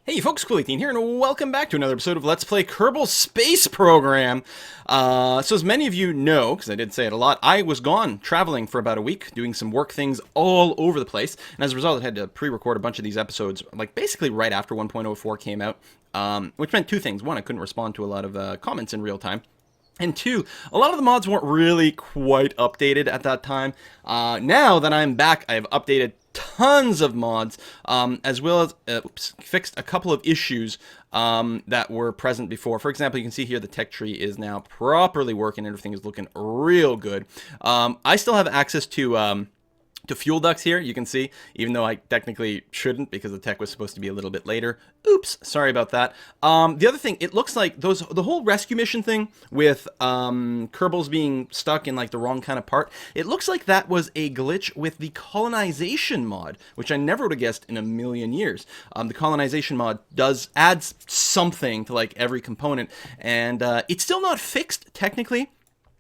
Hey folks, Cool18 here, and welcome back to another episode of Let's Play Kerbal Space Program. So as many of you know, because I did say it a lot, I was gone traveling for about a week, doing some work things all over the place, and as a result I had to pre-record a bunch of these episodes, like basically right after 1.04 came out, which meant two things. One, I couldn't respond to a lot of comments in real time. And two, a lot of the mods weren't really quite updated at that time. Now that I'm back, I have updated tons of mods, as well as fixed a couple of issues that were present before. For example, you can see here the tech tree is now properly working. Everything is looking real good. I still have access to fuel ducts here, you can see, even though I technically shouldn't because the tech was supposed to be a little bit later. Oops, sorry about that. The other thing, it looks like the whole rescue mission thing with Kerbals being stuck in like the wrong kind of part, it looks like that was a glitch with the colonization mod, which I never would have guessed in a million years. The colonization mod adds something to like every component, and it's still not fixed technically.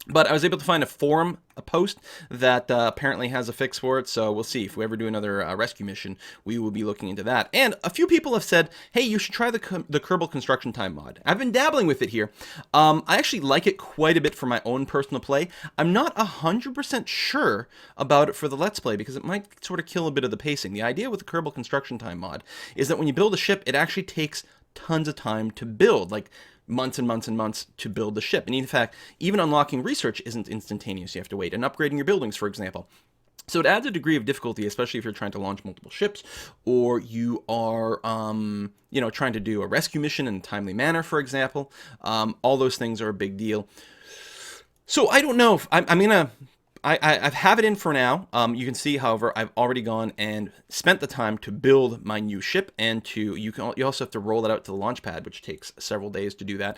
But I was able to find a post that apparently has a fix for it, so we'll see. If we ever do another rescue mission, we will be looking into that. And a few people have said, hey, you should try the Kerbal Construction Time mod. I've been dabbling with it here. I actually like it quite a bit for my own personal play. I'm not 100% sure about it for the Let's Play, because it might sort of kill a bit of the pacing. The idea with the Kerbal Construction Time mod is that when you build a ship, it actually takes tons of time to build, like months and months and months to build the ship. And in fact, even unlocking research isn't instantaneous. You have to wait. And upgrading your buildings, for example. So it adds a degree of difficulty, especially if you're trying to launch multiple ships, or you are, trying to do a rescue mission in a timely manner, for example. All those things are a big deal. So I don't know if I have it in for now. You can see, however, I've already gone and spent the time to build my new ship, and you also have to roll it out to the launch pad, which takes several days to do that.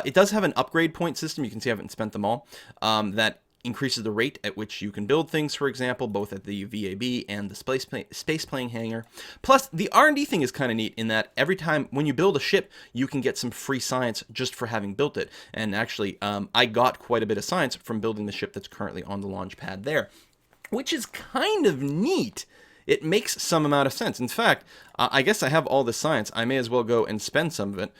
It does have an upgrade point system. You can see I haven't spent them all. That increases the rate at which you can build things, for example, both at the VAB and the space plane hangar. Plus, the R&D thing is kind of neat in that every time when you build a ship, you can get some free science just for having built it. And actually, I got quite a bit of science from building the ship that's currently on the launch pad there, which is kind of neat. It makes some amount of sense. In fact, I guess I have all the science. I may as well go and spend some of it,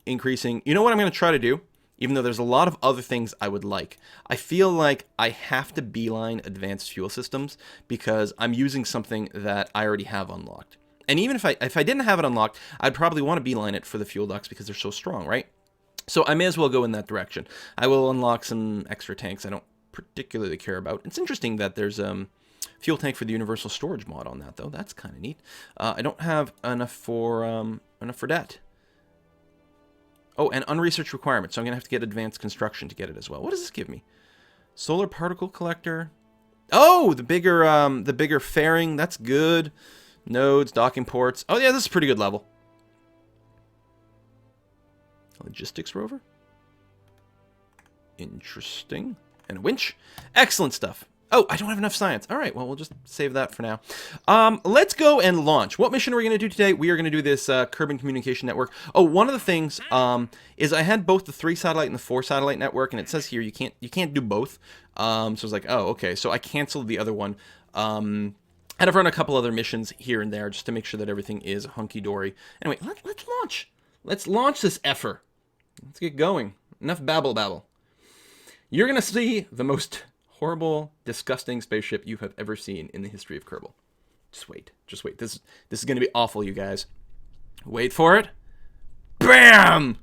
increasing. You know what I'm going to try to do? Even though there's a lot of other things I would like. I feel like I have to beeline advanced fuel systems because I'm using something that I already have unlocked. And even if I didn't have it unlocked, I'd probably want to beeline it for the fuel ducts because they're so strong, right? So I may as well go in that direction. I will unlock some extra tanks I don't particularly care about. It's interesting that there's fuel tank for the universal storage mod on that, though. That's kind of neat. I don't have enough for that. Oh, and unresearched requirements, so I'm going to have to get advanced construction to get it as well. What does this give me? Solar particle collector. Oh, the bigger fairing. That's good. Nodes, docking ports. Oh, yeah, this is a pretty good level. Logistics rover. Interesting. And a winch. Excellent stuff. Oh, I don't have enough science. All right, well, we'll just save that for now. Let's go and launch. What mission are we going to do today? We are going to do this Kerbal Communication Network. Oh, one of the things is I had both the 3-satellite and the 4-satellite network, and it says here you can't do both. So I was like, oh, okay. So I canceled the other one. And I've run a couple other missions here and there just to make sure that everything is hunky-dory. Anyway, let's launch. Let's launch this effer. Let's get going. Enough babble. You're going to see the most horrible, disgusting spaceship you have ever seen in the history of Kerbal. Just wait. This is going to be awful, you guys. Wait for it. Bam!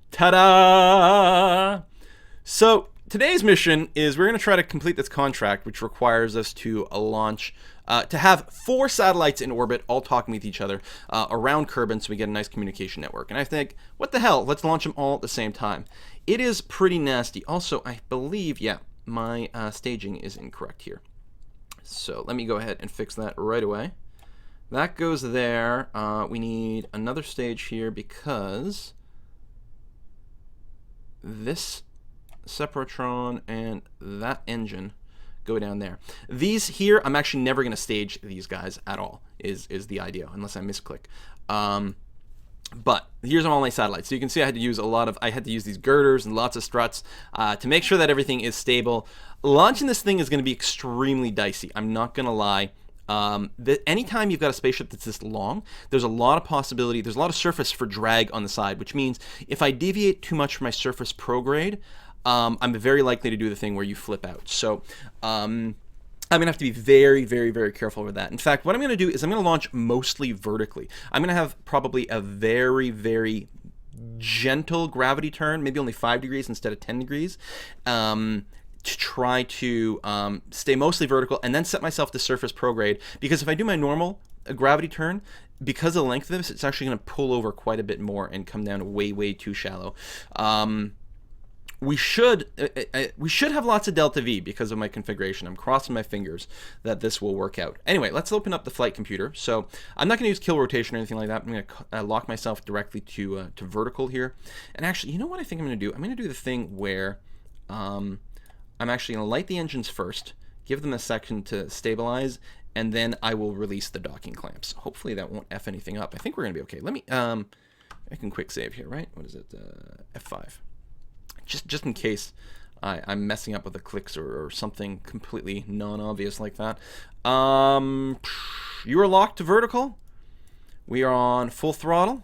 Ta-da! So, today's mission is we're going to try to complete this contract, which requires us to launch, to have 4 satellites in orbit, all talking with each other, around Kerbal, so we get a nice communication network. And I think, what the hell? Let's launch them all at the same time. It is pretty nasty. Also, I believe, yeah, my staging is incorrect here. So let me go ahead and fix that right away. That goes there. We need another stage here because this Separatron and that engine go down there. These here, I'm actually never going to stage these guys at all, is the idea, unless I misclick. But here's all my satellites. So you can see I had to use these girders and lots of struts to make sure that everything is stable. Launching this thing is going to be extremely dicey. I'm not going to lie. Anytime you've got a spaceship that's this long, there's a lot of possibility, there's a lot of surface for drag on the side, which means if I deviate too much from my surface prograde, I'm very likely to do the thing where you flip out. So I'm going to have to be very, very, very careful with that. In fact, what I'm going to do is I'm going to launch mostly vertically. I'm going to have probably a very, very gentle gravity turn, maybe only 5 degrees instead of 10 degrees, to try to stay mostly vertical and then set myself to surface prograde. Because if I do my normal gravity turn, because of the length of this, it's actually going to pull over quite a bit more and come down way, way too shallow. We should have lots of delta V because of my configuration. I'm crossing my fingers that this will work out. Anyway, let's open up the flight computer. So I'm not going to use kill rotation or anything like that. I'm going to lock myself directly to vertical here. And actually, you know what I think I'm going to do? I'm going to do the thing where I'm actually going to light the engines first, give them a second to stabilize, and then I will release the docking clamps. Hopefully that won't F anything up. I think we're going to be okay. Let me, I can quick save here, right? What is it? F5. Just in case I'm messing up with the clicks or something completely non-obvious like that. You are locked to vertical. We are on full throttle.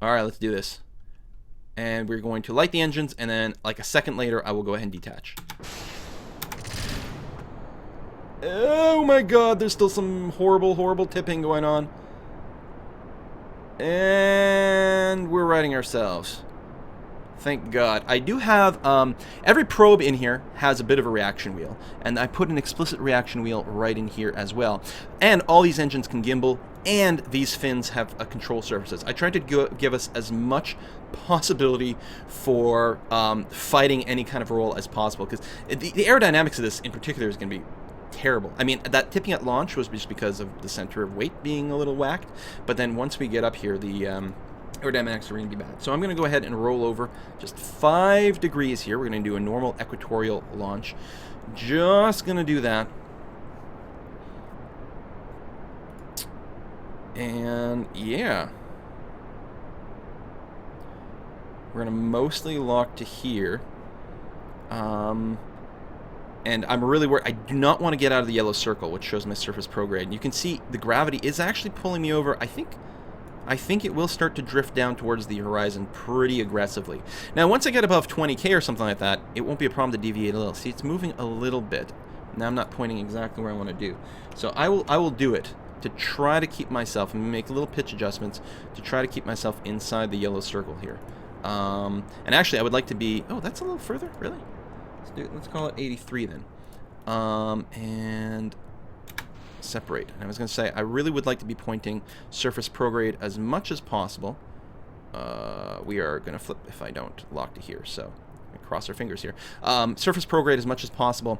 All right, let's do this. And we're going to light the engines, and then like a second later, I will go ahead and detach. Oh my God, there's still some horrible, horrible tipping going on. And we're righting ourselves. Thank God. I do have, every probe in here has a bit of a reaction wheel, and I put an explicit reaction wheel right in here as well. And all these engines can gimbal, and these fins have control surfaces. I tried to give us as much possibility for fighting any kind of roll as possible, because the aerodynamics of this in particular is going to be terrible. I mean, that tipping at launch was just because of the center of weight being a little whacked, but then once we get up here, the aerodynamics are going to be bad. So I'm going to go ahead and roll over just 5 degrees here. We're going to do a normal equatorial launch. Just going to do that. And yeah. We're going to mostly lock to here. And I'm really worried. I do not want to get out of the yellow circle, which shows my surface prograde. And you can see the gravity is actually pulling me over. I think it will start to drift down towards the horizon pretty aggressively. Now, once I get above 20K or something like that, it won't be a problem to deviate a little. See, it's moving a little bit. Now I'm not pointing exactly where I want to do. So I will do it to try to keep myself, and make little pitch adjustments to try to keep myself inside the yellow circle here. And actually, I would like to be, oh, that's a little further, really? Let's call it 83 then. And separate. And I was going to say, I really would like to be pointing surface prograde as much as possible. We are going to flip if I don't lock to here, so cross our fingers here. Surface prograde as much as possible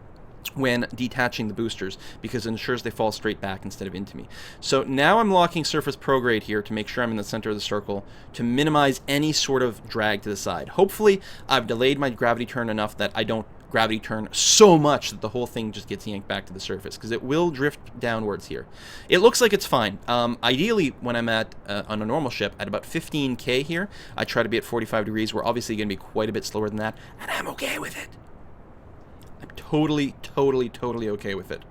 when detaching the boosters, because it ensures they fall straight back instead of into me. So now I'm locking surface prograde here to make sure I'm in the center of the circle to minimize any sort of drag to the side. Hopefully I've delayed my gravity turn enough that I don't gravity turn so much that the whole thing just gets yanked back to the surface, because it will drift downwards here. It looks like it's fine. Ideally, when I'm at on a normal ship at about 15K here, I try to be at 45 degrees. We're obviously going to be quite a bit slower than that, and I'm okay with it. I'm totally okay with it.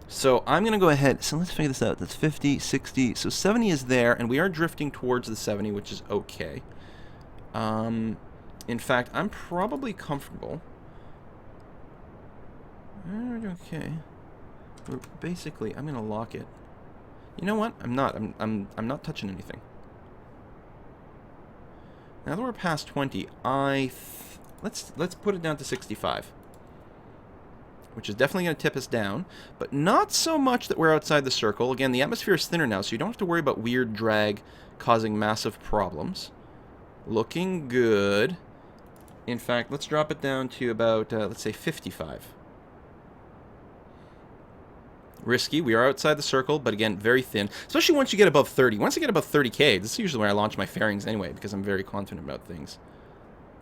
So I'm going to go ahead. So let's figure this out. That's 50, 60. So 70 is there, and we are drifting towards the 70, which is okay. In fact, I'm probably comfortable. Okay. Basically, I'm gonna lock it. You know what? I'm not. I'm not touching anything. Now that we're past 20, let's put it down to 65, which is definitely gonna tip us down, but not so much that we're outside the circle. Again, the atmosphere is thinner now, so you don't have to worry about weird drag causing massive problems. Looking good. In fact, let's drop it down to about, let's say 55. Risky. We are outside the circle, but again, very thin. Especially once you get above 30. Once I get above 30K, this is usually where I launch my fairings anyway, because I'm very confident about things.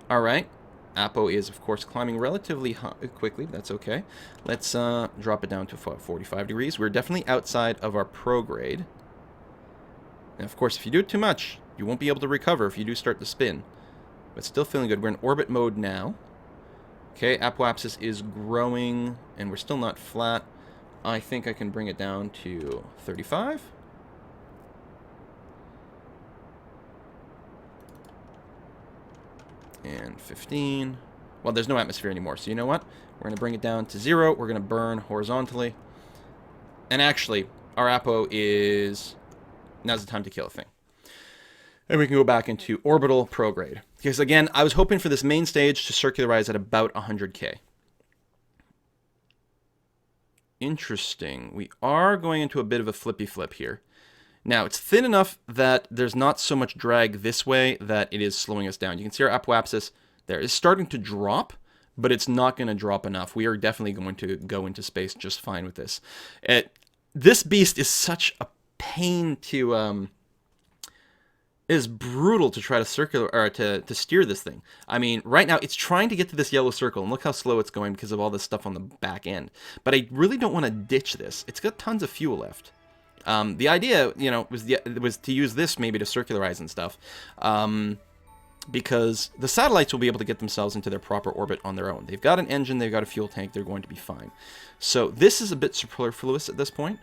All right. Apo is, of course, climbing relatively quickly, but that's okay. Let's drop it down to 45 degrees. We're definitely outside of our prograde. And of course, if you do it too much, you won't be able to recover if you do start to spin. But still feeling good. We're in orbit mode now. Okay, apoapsis is growing, and we're still not flat. I think I can bring it down to 35. And 15. Well, there's no atmosphere anymore, so you know what? We're going to bring it down to 0. We're going to burn horizontally. And actually, our apo is... Now's the time to kill a thing. And we can go back into orbital prograde. Because again, I was hoping for this main stage to circularize at about 100k. Interesting. We are going into a bit of a flippy flip here. Now, it's thin enough that there's not so much drag this way that it is slowing us down. You can see our apoapsis there is starting to drop, but it's not going to drop enough. We are definitely going to go into space just fine with this. This beast is such a pain to... It is brutal to try to to steer this thing. I mean, right now it's trying to get to this yellow circle, and look how slow it's going because of all this stuff on the back end. But I really don't want to ditch this. It's got tons of fuel left. The idea, you know, was to use this maybe to circularize and stuff, because the satellites will be able to get themselves into their proper orbit on their own. They've got an engine, they've got a fuel tank, they're going to be fine. So this is a bit superfluous at this point,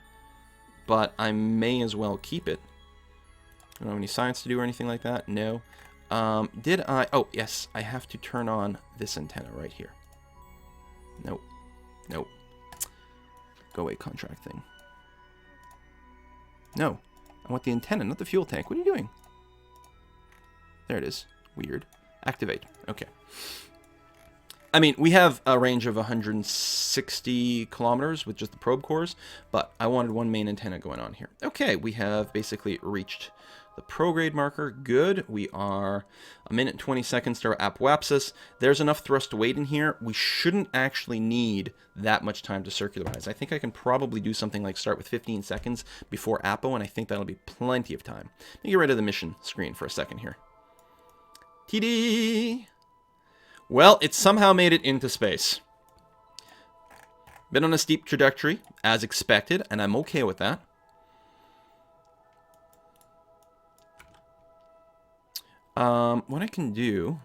but I may as well keep it. I don't have any science to do or anything like that. No. Did I... Oh, yes. I have to turn on this antenna right here. Nope. Nope. Go away, contract thing. No. I want the antenna, not the fuel tank. What are you doing? There it is. Weird. Activate. Okay. I mean, we have a range of 160 kilometers with just the probe cores, but I wanted one main antenna going on here. Okay, we have basically reached the prograde marker. Good. We are 1 minute and 20 seconds to our apoapsis. There's enough thrust weight in here. We shouldn't actually need that much time to circularize. I think I can probably do something like start with 15 seconds before apo, and I think that'll be plenty of time. Let me get rid of the mission screen for a second here. TD! Well, it somehow made it into space. Been on a steep trajectory, as expected, and I'm okay with that. What I can do...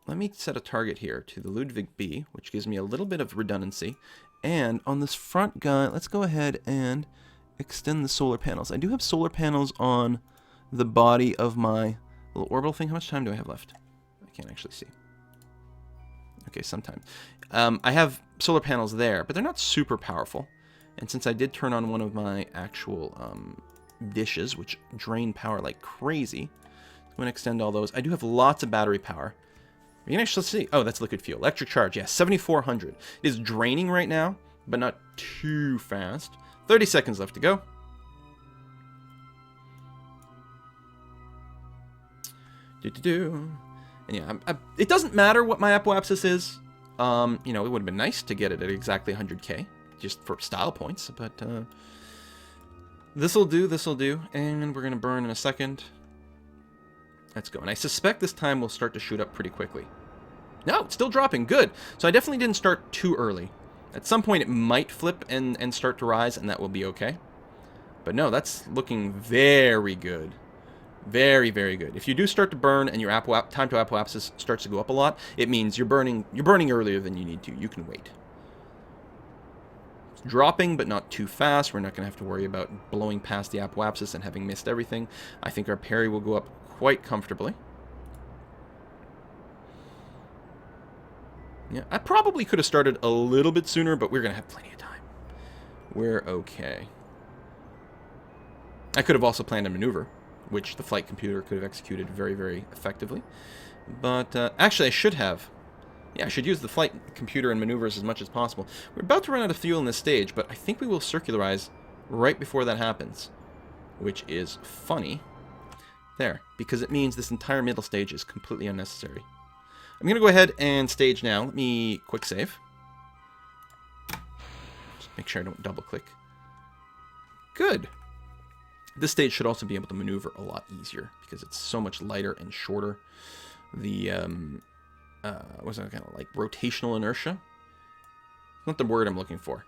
Let me set a target here to the Ludwig B, which gives me a little bit of redundancy. And on this front guy, let's go ahead and extend the solar panels. I do have solar panels on the body of my little orbital thing. How much time do I have left? I can't actually see. Okay, sometimes. I have solar panels there, but they're not super powerful. And since I did turn on one of my actual dishes, which drain power like crazy, I'm going to extend all those. I do have lots of battery power. You can actually see, oh, that's liquid fuel. Electric charge, yeah, 7,400. It is draining right now, but not too fast. 30 seconds left to go. And yeah, it doesn't matter what my apoapsis is. You know, it would have been nice to get it at exactly 100k, just for style points, but this'll do, and we're gonna burn in a second. Let's go, and I suspect this time will start to shoot up pretty quickly. No, it's still dropping, good. So I definitely didn't start too early. At some point it might flip and start to rise, and that will be okay. But no, that's looking very good. Very, very good. If you do start to burn and your time to apoapsis starts to go up a lot, it means you're burning earlier than you need to. You can wait. It's dropping, but not too fast. We're not going to have to worry about blowing past the apoapsis and having missed everything. I think our parry will go up quite comfortably. Yeah, I probably could have started a little bit sooner, but we're going to have plenty of time. We're okay. I could have also planned a maneuver, which the flight computer could have executed very, very effectively. But actually, I should have. Yeah, I should use the flight computer and maneuvers as much as possible. We're about to run out of fuel in this stage, but I think we will circularize right before that happens, which is funny. There, because it means this entire middle stage is completely unnecessary. I'm going to go ahead and stage now. Let me quick save. Just make sure I don't double click. Good. This stage should also be able to maneuver a lot easier because it's so much lighter and shorter. The, what's that kind of like rotational inertia? Not the word I'm looking for.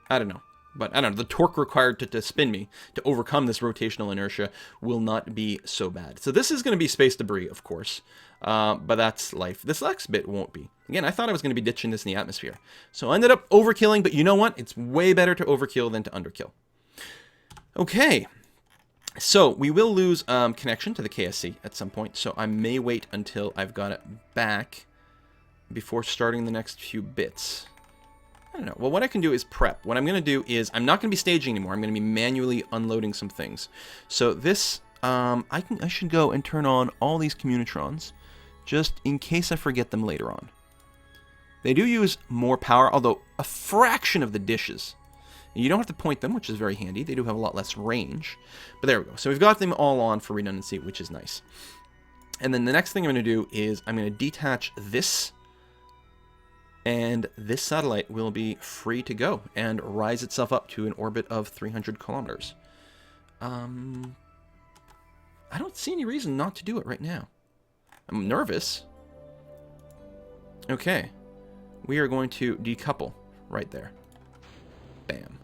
I don't know. But I don't know, the torque required to spin me to overcome this rotational inertia will not be so bad. So this is going to be space debris, of course, but that's life. This next bit won't be. Again, I thought I was going to be ditching this in the atmosphere. So I ended up overkilling, but you know what? It's way better to overkill than to underkill. Okay, so we will lose connection to the KSC at some point, so I may wait until I've got it back before starting the next few bits. I don't know. Well, what I can do is prep. What I'm going to do is I'm not going to be staging anymore. I'm going to be manually unloading some things. So this, I should go and turn on all these communitrons just in case I forget them later on. They do use more power, although a fraction of the dishes. You don't have to point them, which is very handy. They do have a lot less range. But there we go. So we've got them all on for redundancy, which is nice. And then the next thing I'm going to do is I'm going to detach this. And this satellite will be free to go and rise itself up to an orbit of 300 kilometers. I don't see any reason not to do it right now. I'm nervous. Okay. We are going to decouple right there. Bam.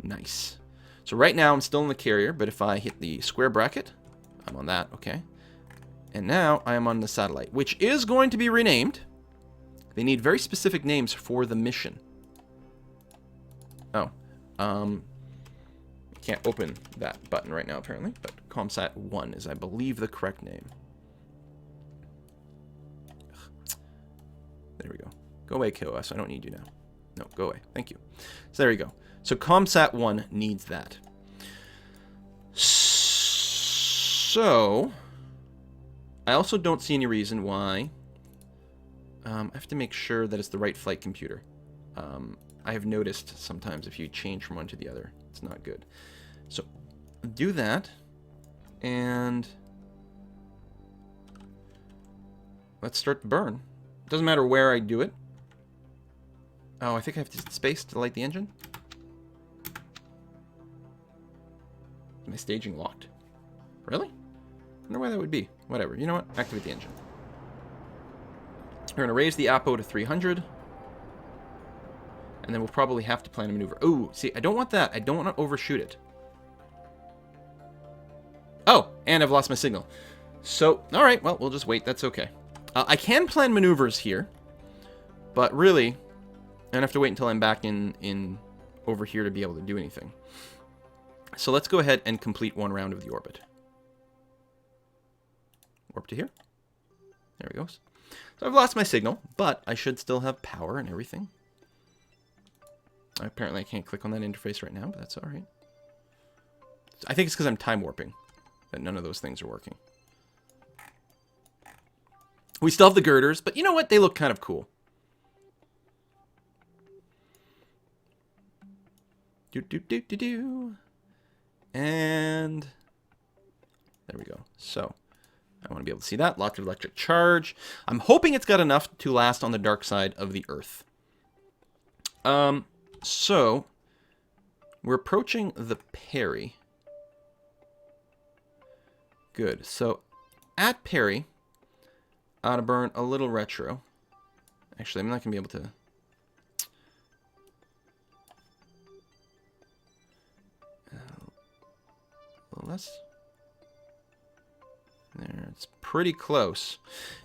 Nice. So right now I'm still in the carrier, but if I hit the square bracket, I'm on that, okay. And now I am on the satellite, which is going to be renamed. They need very specific names for the mission. Oh, can't open that button right now apparently, but ComSat 1 is, I believe, the correct name. Ugh. There we go. Go away, KAS. I don't need you now. No, go away. Thank you. So there you go. So ComSat 1 needs that. So I also don't see any reason why. I have to make sure that it's the right flight computer. I have noticed sometimes if you change from one to the other, it's not good. So do that, and let's start the burn. It doesn't matter where I do it. Oh, I think I have to space to light the engine. Is my staging locked? Really? I wonder why that would be. Whatever. You know what? Activate the engine. We're going to raise the APO to 300. And then we'll probably have to plan a maneuver. Ooh, see, I don't want that. I don't want to overshoot it. Oh, and I've lost my signal. So, all right, well, we'll just wait. That's okay. I can plan maneuvers here. But really, I don't have to wait until I'm back in over here to be able to do anything. So let's go ahead and complete one round of the orbit. Warp to here. There it goes. So I've lost my signal, but I should still have power and everything. Apparently I can't click on that interface right now, but that's all right. I think it's because I'm time warping that none of those things are working. We still have the girders, but you know what? They look kind of cool. And there we go. So I want to be able to see that. Lots of electric charge. I'm hoping it's got enough to last on the dark side of the Earth. So we're approaching the Perry. Good. So at Perry, I ought to burn a little retro. Actually, I'm not going to be able to. A little less. There, it's pretty close.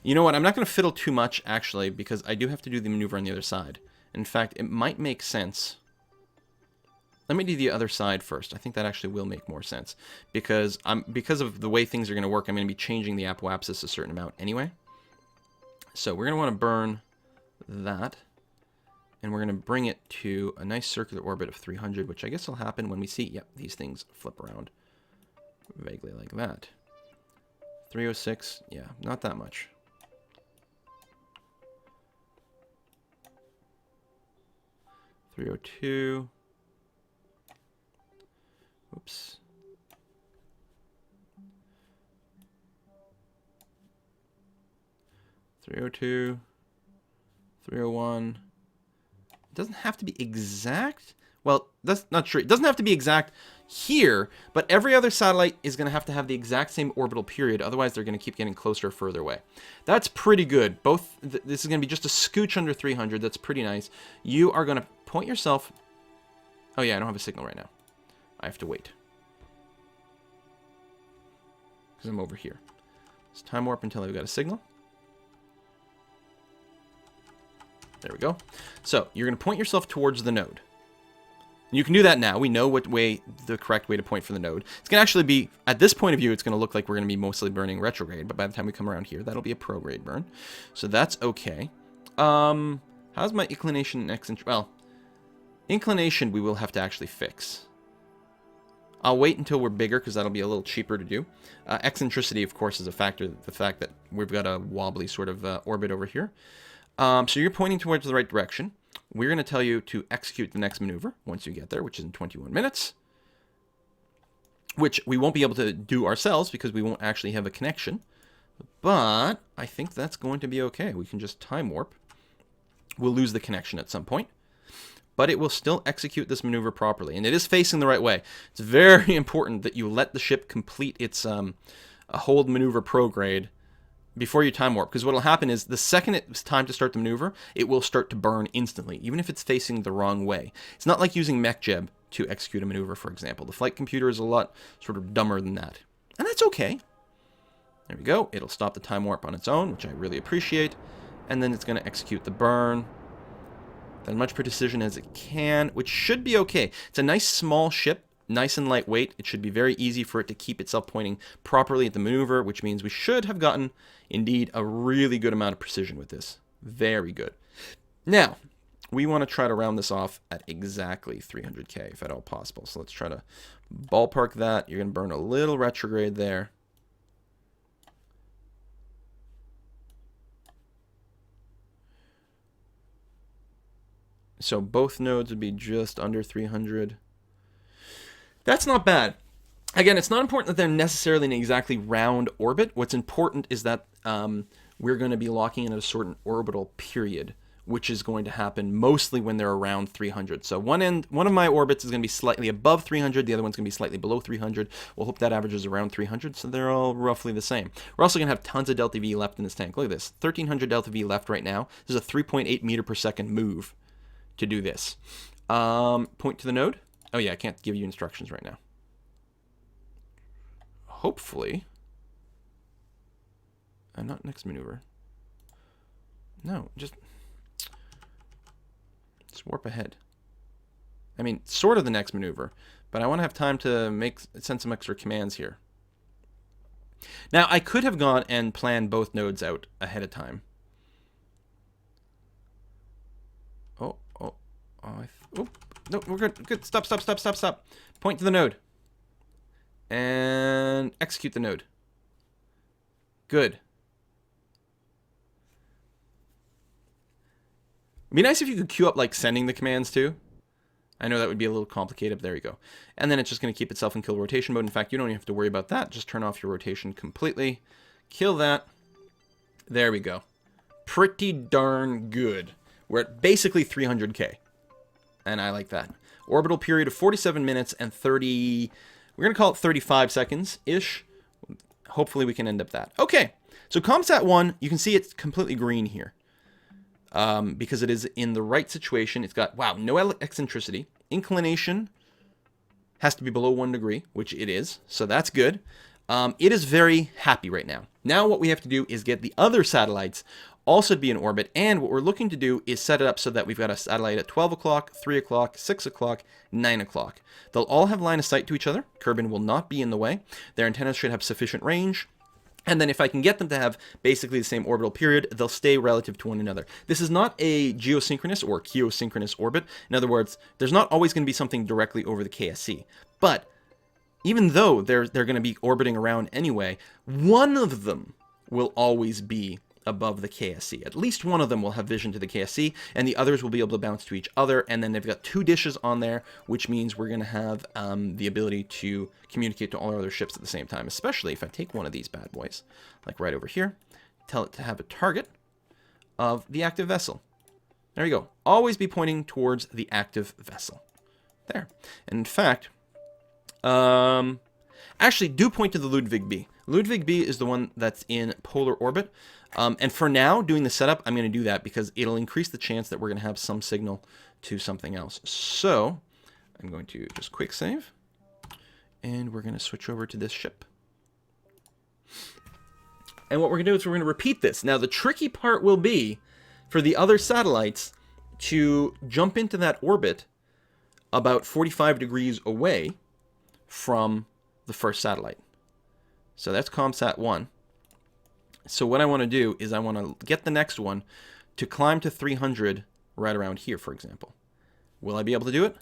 You know what? I'm not going to fiddle too much, actually, because I do have to do the maneuver on the other side. In fact, it might make sense. Let me do the other side first. I think that actually will make more sense. Because of the way things are going to work, I'm going to be changing the apoapsis a certain amount anyway. So we're going to want to burn that. And we're going to bring it to a nice circular orbit of 300, which I guess will happen when we see, yep, these things flip around vaguely like that. 306, yeah, not that much. .302. Oops. 302. 301. It doesn't have to be exact. Well, that's not true. It doesn't have to be exact here, but every other satellite is going to have the exact same orbital period. Otherwise, they're going to keep getting closer or further away. That's pretty good. Both. This is going to be just a scooch under 300. That's pretty nice. You are going to point yourself Oh yeah, I don't have a signal right now. I have to wait. Because I'm over here. Let's time warp until I've got a signal. There we go. So, you're going to point yourself towards the node. You can do that now. We know what way, the correct way to point for the node. It's going to actually be, at this point of view, it's going to look like we're going to be mostly burning retrograde, but by the time we come around here, that'll be a prograde burn. So that's okay. How's my inclination and eccentricity? Well, inclination we will have to actually fix. I'll wait until we're bigger because that'll be a little cheaper to do. Eccentricity, of course, is a factor. The fact that we've got a wobbly sort of orbit over here. So you're pointing towards the right direction. We're going to tell you to execute the next maneuver once you get there, which is in 21 minutes. Which we won't be able to do ourselves because we won't actually have a connection. But I think that's going to be okay. We can just time warp. We'll lose the connection at some point. But it will still execute this maneuver properly. And it is facing the right way. It's very important that you let the ship complete its hold maneuver prograde before you time warp. Because what will happen is the second it's time to start the maneuver, it will start to burn instantly, even if it's facing the wrong way. It's not like using MechJeb to execute a maneuver, for example. The flight computer is a lot sort of dumber than that. And that's okay. There we go. It'll stop the time warp on its own, which I really appreciate. And then it's going to execute the burn with as much precision as it can, which should be okay. It's a nice small ship, nice and lightweight. It should be very easy for it to keep itself pointing properly at the maneuver, which means we should have gotten, indeed, a really good amount of precision with this. Very good. Now, we want to try to round this off at exactly 300K, if at all possible. So let's try to ballpark that. You're going to burn a little retrograde there. So both nodes would be just under 300. That's not bad. Again, it's not important that they're necessarily in an exactly round orbit. What's important is that we're going to be locking in at a certain orbital period, which is going to happen mostly when they're around 300. So one of my orbits is going to be slightly above 300. The other one's going to be slightly below 300. We'll hope that averages around 300, so they're all roughly the same. We're also going to have tons of delta V left in this tank. Look at this, 1300 delta V left right now. This is a 3.8 meter per second move to do this. Point to the node. Oh yeah, I can't give you instructions right now. Hopefully. Not next maneuver. No, just warp ahead. I mean, sort of the next maneuver, but I want to have time to send some extra commands here. Now, I could have gone and planned both nodes out ahead of time. Oh, no, we're good. Good. Stop. Point to the node. And execute the node. Good. It'd be nice if you could queue up, like, sending the commands, too. I know that would be a little complicated, but there you go. And then it's just going to keep itself in kill rotation mode. In fact, you don't even have to worry about that. Just turn off your rotation completely. Kill that. There we go. Pretty darn good. We're at basically 300K. And I like that. Orbital period of 47 minutes and 30... We're going to call it 35 seconds-ish. Hopefully we can end up that. Okay. So ComSat 1, you can see it's completely green here. Because it is in the right situation. It's got, wow, no eccentricity. Inclination has to be below 1 degree, which it is. So that's good. It is very happy right now. Now what we have to do is get the other satellites also to be in orbit, and what we're looking to do is set it up so that we've got a satellite at 12 o'clock, 3 o'clock, 6 o'clock, 9 o'clock. They'll all have line of sight to each other. Kerbal will not be in the way. Their antennas should have sufficient range. And then if I can get them to have basically the same orbital period, they'll stay relative to one another. This is not a geosynchronous or geosynchronous orbit. In other words, there's not always going to be something directly over the KSC. But even though they're going to be orbiting around anyway, one of them will always be above the KSC. At least one of them will have vision to the KSC, and the others will be able to bounce to each other, and then they've got 2 dishes on there, which means we're going to have the ability to communicate to all our other ships at the same time, especially if I take one of these bad boys, like right over here, tell it to have a target of the active vessel. There you go. Always be pointing towards the active vessel. There. And in fact, actually do point to the Ludwig B. Ludwig B is the one that's in polar orbit. And for now, doing the setup, I'm going to do that because it'll increase the chance that we're going to have some signal to something else. So, I'm going to just quick save. And we're going to switch over to this ship. And what we're going to do is we're going to repeat this. Now, the tricky part will be for the other satellites to jump into that orbit about 45 degrees away from the first satellite. So that's ComSat 1. So what I want to do is I want to get the next one to climb to 300 right around here, for example. Will I be able to do it?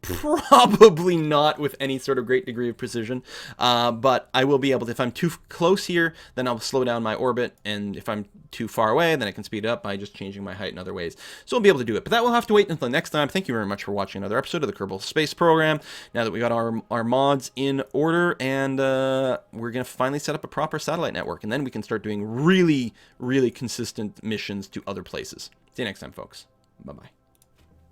Probably not with any sort of great degree of precision, but I will be able to. If I'm too close here, then I'll slow down my orbit, and if I'm too far away, then I can speed it up by just changing my height in other ways. So we'll be able to do it, but that will have to wait until next time. Thank you very much for watching another episode of the Kerbal Space Program. Now that we got our mods in order, and we're going to finally set up a proper satellite network, and then we can start doing really, really consistent missions to other places. See you next time, folks. Bye-bye.